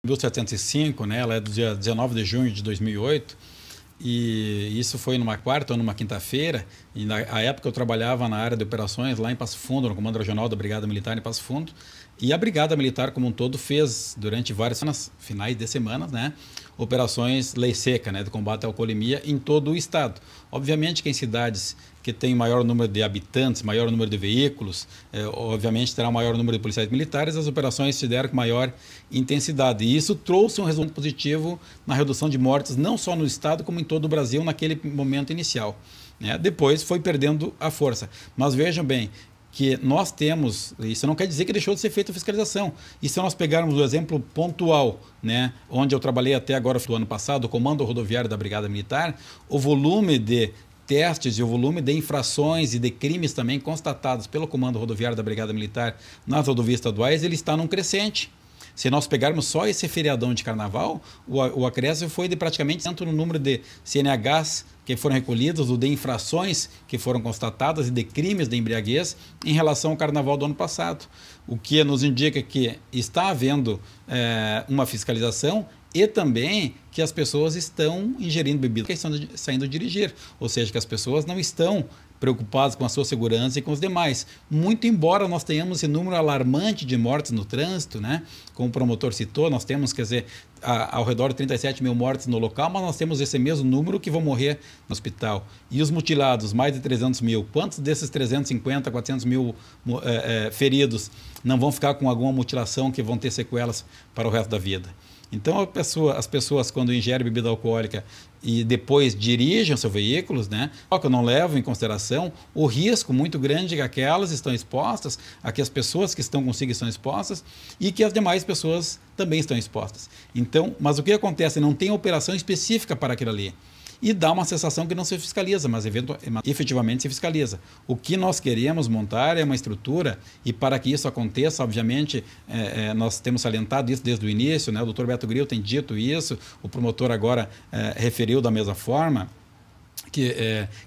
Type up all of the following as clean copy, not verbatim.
1705, né? Ela é do dia 19 de junho de 2008. E isso foi numa quarta ou numa quinta-feira. E na época eu trabalhava na área de operações lá em Passo Fundo, no Comando Regional da Brigada Militar em Passo Fundo. E a Brigada Militar como um todo fez, durante várias semanas, finais de semanas, né, operações lei seca, né, de combate à alcoolemia em todo o estado. Obviamente que em cidades que têm maior número de habitantes, maior número de veículos, obviamente terá um maior número de policiais militares, as operações se deram com maior intensidade. E isso trouxe um resultado positivo na redução de mortes, não só no estado, como em todo o Brasil, naquele momento inicial, né? Depois foi perdendo a força. Mas vejam bem, que nós temos, isso não quer dizer que deixou de ser feita a fiscalização. E se nós pegarmos o exemplo pontual, né, onde eu trabalhei até agora do ano passado, o Comando Rodoviário da Brigada Militar, o volume de testes e o volume de infrações e de crimes também constatados pelo Comando Rodoviário da Brigada Militar nas rodovias estaduais, ele está num crescente. Se nós pegarmos só esse feriadão de carnaval, o acréscimo foi de praticamente tanto no número de CNHs que foram recolhidos, ou de infrações que foram constatadas e de crimes de embriaguez em relação ao carnaval do ano passado. O que nos indica que está havendo uma fiscalização e também que as pessoas estão ingerindo bebida que estão saindo dirigir. Ou seja, que as pessoas não estão preocupados com a sua segurança e com os demais. Muito embora nós tenhamos esse número alarmante de mortes no trânsito, né? Como o promotor citou, nós temos, quer dizer, ao redor de 37 mil mortes no local, mas nós temos esse mesmo número que vão morrer no hospital. E os mutilados, mais de 300 mil. Quantos desses 350, 400 mil feridos não vão ficar com alguma mutilação que vão ter sequelas para o resto da vida? Então, as pessoas, quando ingerem bebida alcoólica e depois dirigem seus veículos, né, não levam em consideração o risco muito grande que aquelas estão expostas, a que as pessoas que estão consigo estão expostas e que as demais pessoas também estão expostas. Então, mas o que acontece? Não tem operação específica para aquilo ali. E dá uma sensação que não se fiscaliza, mas efetivamente se fiscaliza. O que nós queremos montar é uma estrutura, e para que isso aconteça, obviamente, nós temos salientado isso desde o início, né? O doutor Beto Gril tem dito isso, o promotor agora referiu da mesma forma, que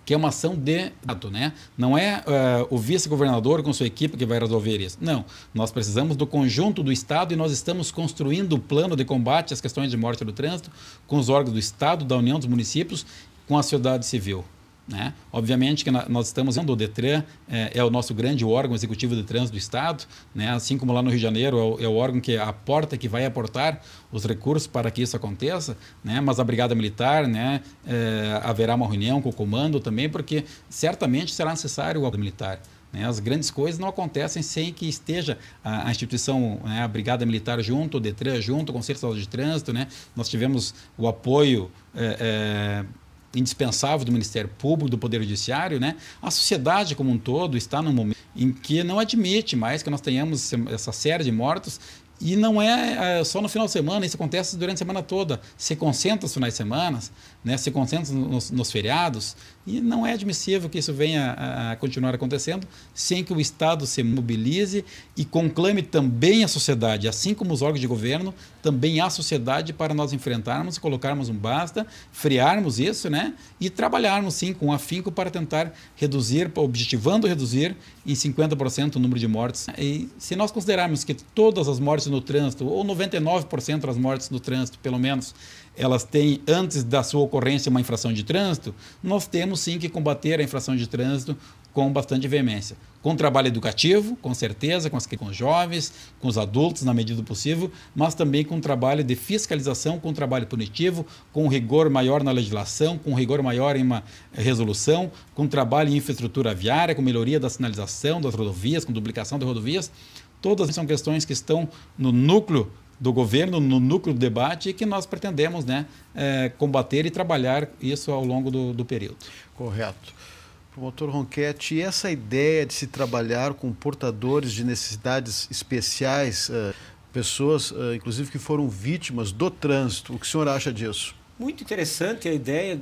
é uma ação de ato, né? Não é o vice-governador com sua equipe que vai resolver isso. Não, nós precisamos do conjunto do Estado e nós estamos construindo o plano de combate às questões de morte do trânsito com os órgãos do Estado, da União dos Municípios, com a sociedade civil, né? Obviamente que nós estamos vendo o Detran, é o nosso grande órgão executivo de trânsito do Estado, né? Assim como lá no Rio de Janeiro é o órgão que aporta, que vai aportar os recursos para que isso aconteça, né? Mas a Brigada Militar, né, haverá uma reunião com o comando também, porque certamente será necessário o órgão militar. As grandes coisas não acontecem sem que esteja a instituição, né, a Brigada Militar junto, o Detran junto, o Conselho Estadual de Trânsito, né? Nós tivemos o apoio indispensável do Ministério Público, do Poder Judiciário, né? A sociedade como um todo está num momento em que não admite mais que nós tenhamos essa série de mortos. E não é só no final de semana, isso acontece durante a semana toda. Se concentra nos finais de semana, né? Se concentra nos feriados, e não é admissível que isso venha a continuar acontecendo sem que o Estado se mobilize e conclame também a sociedade, assim como os órgãos de governo, também a sociedade, para nós enfrentarmos, colocarmos um basta, frearmos isso, né? E trabalharmos sim com afinco para tentar reduzir, objetivando reduzir em 50% o número de mortes. E se nós considerarmos que todas as mortes no trânsito, ou 99% das mortes no trânsito, pelo menos, elas têm, antes da sua ocorrência, uma infração de trânsito, nós temos sim que combater a infração de trânsito com bastante veemência. Com trabalho educativo, com certeza, com os jovens, com os adultos, na medida do possível, mas também com trabalho de fiscalização, com trabalho punitivo, com rigor maior na legislação, com rigor maior em uma resolução, com trabalho em infraestrutura viária, com melhoria da sinalização das rodovias, com duplicação de rodovias. Todas são questões que estão no núcleo do governo, no núcleo do debate, e que nós pretendemos, né, combater e trabalhar isso ao longo do período. Correto. Promotor Ronchetti, e essa ideia de se trabalhar com portadores de necessidades especiais, pessoas, inclusive, que foram vítimas do trânsito, o que o senhor acha disso? Muito interessante a ideia,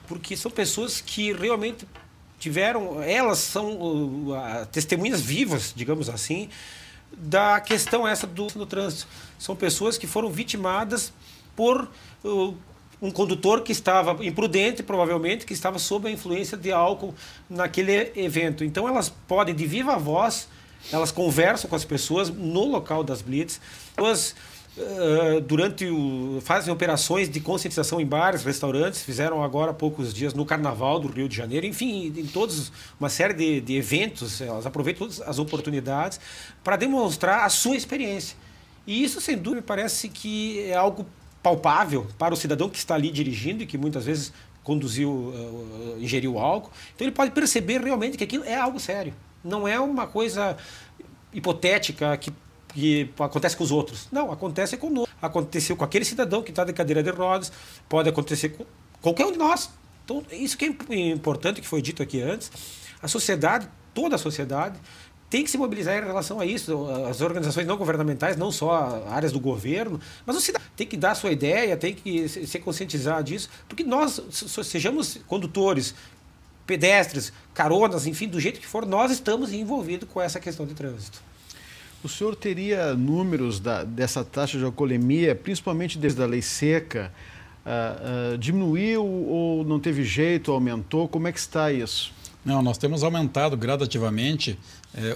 porque são pessoas que realmente tiveram, elas são testemunhas vivas, digamos assim, da questão essa do trânsito. São pessoas que foram vitimadas por um condutor que estava imprudente, provavelmente, que estava sob a influência de álcool naquele evento. Então elas podem, de viva voz, elas conversam com as pessoas no local das blitz, elas fazem operações de conscientização em bares, restaurantes, fizeram agora há poucos dias no Carnaval do Rio de Janeiro, enfim, em todos, uma série de eventos, elas aproveitam todas as oportunidades para demonstrar a sua experiência. E isso, sem dúvida, me parece que é algo palpável para o cidadão que está ali dirigindo e que muitas vezes ingeriu álcool. Então ele pode perceber realmente que aquilo é algo sério. Não é uma coisa hipotética que acontece com os outros. Não, acontece conosco. Aconteceu com aquele cidadão que está de cadeira de rodas, pode acontecer com qualquer um de nós. Então, isso que é importante, que foi dito aqui antes, a sociedade, toda a sociedade, tem que se mobilizar em relação a isso. As organizações não governamentais, não só áreas do governo, mas o cidadão tem que dar a sua ideia, tem que se conscientizar disso, porque nós, sejamos condutores, pedestres, caronas, enfim, do jeito que for, nós estamos envolvidos com essa questão de trânsito. O senhor teria números dessa taxa de alcoolemia, principalmente desde a lei seca, diminuiu ou não teve jeito, aumentou? Como é que está isso? Não, nós temos aumentado gradativamente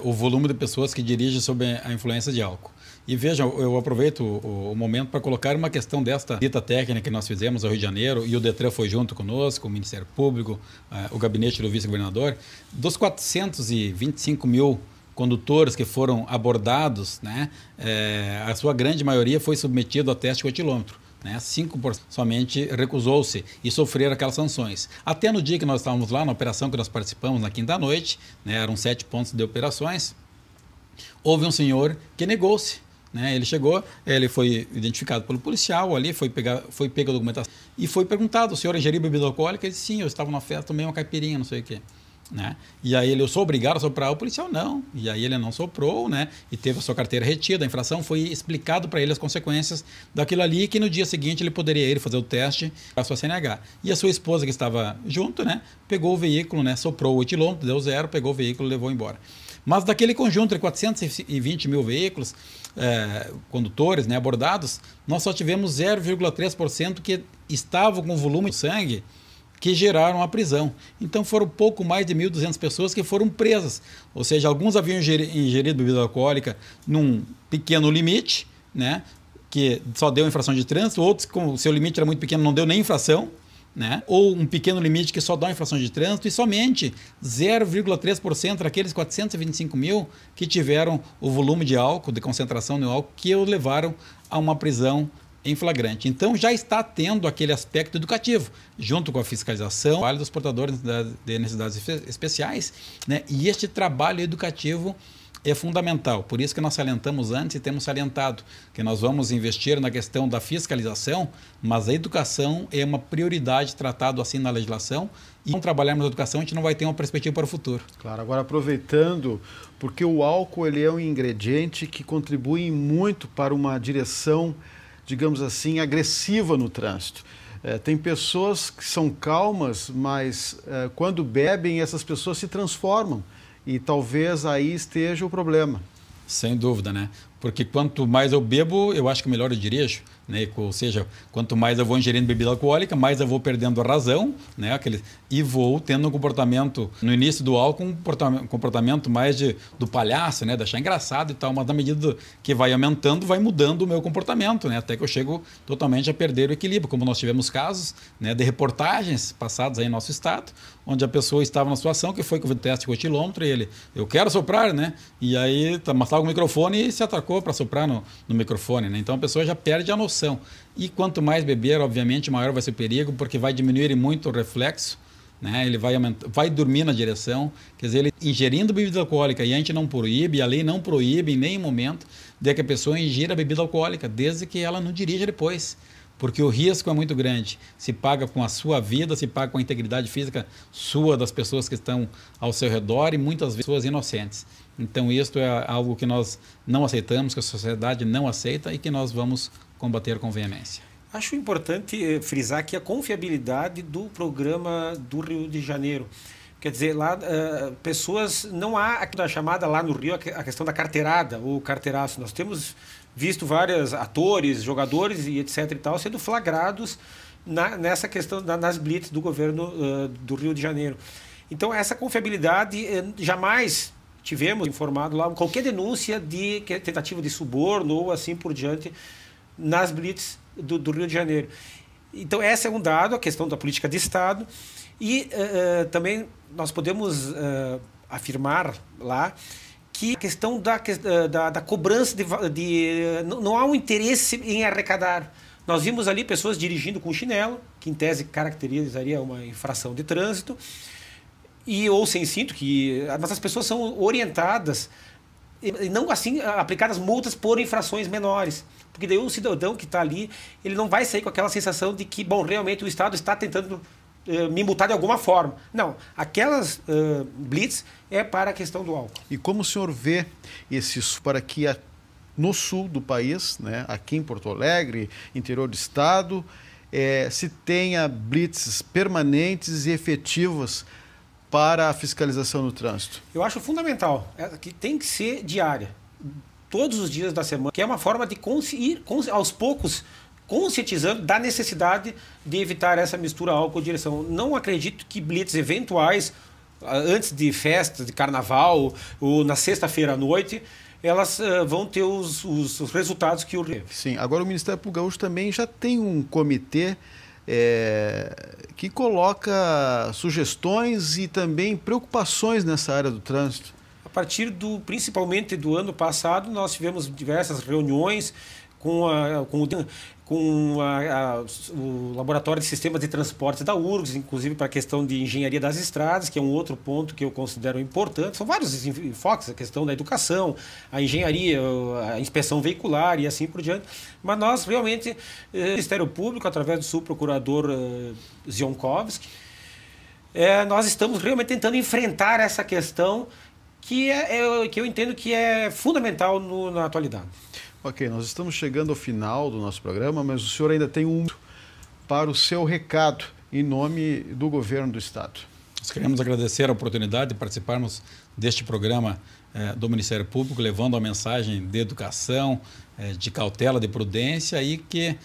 o volume de pessoas que dirigem sob a influência de álcool. E vejam, eu aproveito o momento para colocar uma questão desta dita técnica que nós fizemos ao Rio de Janeiro, e o Detran foi junto conosco, o Ministério Público, o gabinete do vice-governador. Dos 425 mil condutores que foram abordados, né, a sua grande maioria foi submetido a teste coetilômetro. 5% somente recusou-se e sofreram aquelas sanções. Até no dia que nós estávamos lá, na operação que nós participamos na quinta-noite, eram 7 pontos de operações, houve um senhor que negou-se. Ele chegou, ele foi identificado pelo policial ali, foi pego a documentação e foi perguntado: o senhor ingeriu bebida alcoólica? Ele disse: sim, eu estava na festa, tomei uma caipirinha, não sei o quê. E aí eu sou obrigado a soprar, o policial não, e aí ele não soprou, e teve a sua carteira retida. A infração, foi explicado para ele as consequências daquilo ali, que no dia seguinte ele poderia ir fazer o teste para a sua CNH. E a sua esposa, que estava junto, pegou o veículo, soprou o etilômetro, deu 0, pegou o veículo e levou embora. Mas daquele conjunto de 420 mil veículos, condutores abordados, nós só tivemos 0,3% que estavam com volume de sangue que geraram a prisão. Então foram pouco mais de 1.200 pessoas que foram presas. Ou seja, alguns haviam ingerido bebida alcoólica num pequeno limite, que só deu infração de trânsito, outros, com o seu limite era muito pequeno, não deu nem infração, ou um pequeno limite que só dá infração de trânsito, e somente 0,3% daqueles 425 mil que tiveram o volume de álcool, de concentração no álcool, que o levaram a uma prisão em flagrante. Então já está tendo aquele aspecto educativo, junto com a fiscalização, o trabalho dos portadores de necessidades especiais, e este trabalho educativo é fundamental. Por isso que nós salientamos antes e temos salientado que nós vamos investir na questão da fiscalização, mas a educação é uma prioridade tratado assim na legislação, e não trabalharmos na educação, a gente não vai ter uma perspectiva para o futuro. Claro, agora aproveitando, porque o álcool ele é um ingrediente que contribui muito para uma direção, digamos assim, agressiva no trânsito. Tem pessoas que são calmas, mas quando bebem, essas pessoas se transformam. E talvez aí esteja o problema. Sem dúvida, Porque quanto mais eu bebo, eu acho que melhor eu dirijo. Ou seja, quanto mais eu vou ingerindo bebida alcoólica, mais eu vou perdendo a razão, e vou tendo um comportamento, no início do álcool, um comportamento mais do palhaço, de achar engraçado e tal, mas na medida que vai aumentando, vai mudando o meu comportamento, até que eu chego totalmente a perder o equilíbrio, como nós tivemos casos de reportagens passadas aí em nosso estado, onde a pessoa estava na situação que foi com o teste com o etilômetro, e ele: eu quero soprar, e aí mas estava com o microfone e se atacou para soprar no microfone, Então a pessoa já perde a noção. E quanto mais beber, obviamente, maior vai ser o perigo, porque vai diminuir muito o reflexo, ele vai dormir na direção. Quer dizer, ele ingerindo bebida alcoólica, e a gente não proíbe, a lei não proíbe em nenhum momento de que a pessoa ingira bebida alcoólica, desde que ela não dirija depois. Porque o risco é muito grande. Se paga com a sua vida, se paga com a integridade física sua, das pessoas que estão ao seu redor, e muitas vezes pessoas inocentes. Então, isso é algo que nós não aceitamos, que a sociedade não aceita e que nós vamos combater com veemência. Acho importante frisar aqui a confiabilidade do programa do Rio de Janeiro. Quer dizer, lá pessoas, não há a chamada lá no Rio a questão da carteirada ou carteiraço. Nós temos visto vários atores, jogadores e etc. e tal sendo flagrados nessa questão nas blitz do governo do Rio de Janeiro. Então, essa confiabilidade jamais tivemos informado lá qualquer denúncia de tentativa de suborno ou assim por diante nas blitz do Rio de Janeiro. Então, esse é um dado, a questão da política de Estado. E também nós podemos afirmar lá que a questão da cobrança, não há um interesse em arrecadar. Nós vimos ali pessoas dirigindo com chinelo, que em tese caracterizaria uma infração de trânsito, ou sem cinto, mas as pessoas são orientadas, e não assim aplicadas multas por infrações menores. Porque daí o cidadão que está ali, ele não vai sair com aquela sensação de que, bom, realmente o Estado está tentando me multar de alguma forma. Não, aquelas blitz é para a questão do álcool. E como o senhor vê esses para que no sul do país, né, aqui em Porto Alegre, interior do estado, se tenha blitzes permanentes e efetivas para a fiscalização do trânsito? Eu acho fundamental, que tem que ser diária, todos os dias da semana, que é uma forma de ir aos poucos conscientizando da necessidade de evitar essa mistura álcool-direção. Não acredito que blitz eventuais, antes de festa, de carnaval, ou na sexta-feira à noite, elas vão ter os resultados que o... Sim, agora o Ministério Público Gaúcho também já tem um comitê que coloca sugestões e também preocupações nessa área do trânsito. A partir principalmente do ano passado, nós tivemos diversas reuniões com o Laboratório de Sistemas de Transportes da URGS, inclusive para a questão de engenharia das estradas, que é um outro ponto que eu considero importante. São vários enfoques, a questão da educação, a engenharia, a inspeção veicular e assim por diante. Mas nós realmente, o Ministério Público, através do subprocurador Zionkovski, nós estamos realmente tentando enfrentar essa questão que eu entendo que é fundamental na atualidade. Ok, nós estamos chegando ao final do nosso programa, mas o senhor ainda tem para o seu recado em nome do governo do estado. Nós queremos agradecer a oportunidade de participarmos deste programa do Ministério Público, levando a mensagem de educação, de cautela, de prudência, e que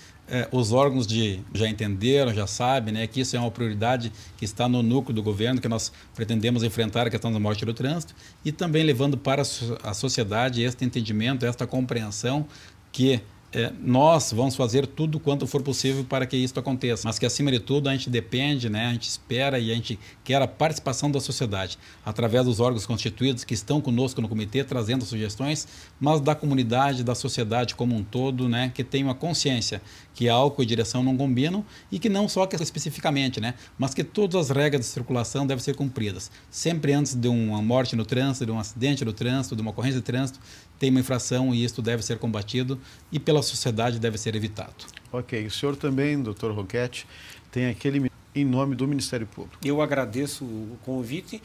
os órgãos já entenderam, já sabem, né, que isso é uma prioridade que está no núcleo do governo, que nós pretendemos enfrentar a questão da morte do trânsito, e também levando para a sociedade este entendimento, esta compreensão que nós vamos fazer tudo quanto for possível para que isso aconteça, mas que acima de tudo a gente depende, né, a gente espera e a gente quer a participação da sociedade, através dos órgãos constituídos que estão conosco no comitê, trazendo sugestões, mas da comunidade, da sociedade como um todo, né, que tenha uma consciência que álcool e direção não combinam, e que não só que especificamente, né, mas que todas as regras de circulação devem ser cumpridas. Sempre antes de uma morte no trânsito, de um acidente no trânsito, de uma ocorrência de trânsito, tem uma infração, e isso deve ser combatido e pela sociedade deve ser evitado. Ok. O senhor também, doutor Ronquetti, tem aquele em nome do Ministério Público. Eu agradeço o convite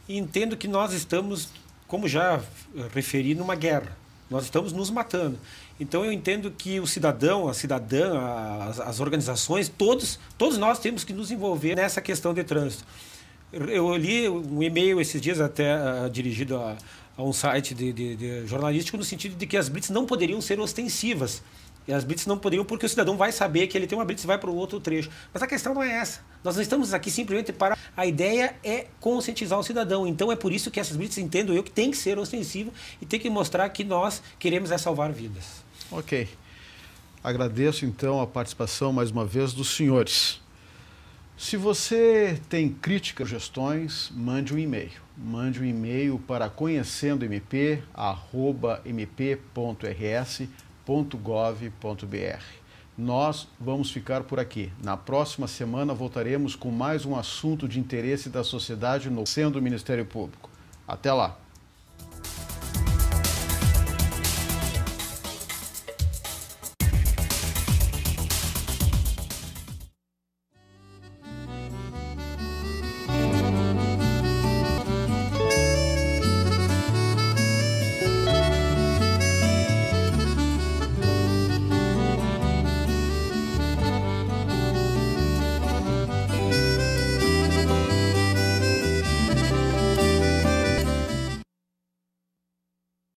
e entendo que nós estamos, como já referi, numa guerra. Nós estamos nos matando. Então eu entendo que o cidadão, a cidadã, as organizações, todos nós temos que nos envolver nessa questão de trânsito. Eu li um e-mail esses dias até dirigido a um site de jornalístico, no sentido de que as blitz não poderiam ser ostensivas. E as blitz não poderiam porque o cidadão vai saber que ele tem uma blitz e vai para o outro trecho. Mas a questão não é essa. Nós não estamos aqui simplesmente para... A ideia é conscientizar o cidadão. Então é por isso que essas blitz, entendo eu, que tem que ser ostensivo e tem que mostrar que nós queremos salvar vidas. Ok. Agradeço então a participação mais uma vez dos senhores. Se você tem críticas, sugestões, mande um e-mail. Mande um e-mail para conhecendomp@mp.rs.gov.br. Nós vamos ficar por aqui. Na próxima semana voltaremos com mais um assunto de interesse da sociedade no Conhecendo o Ministério Público. Até lá!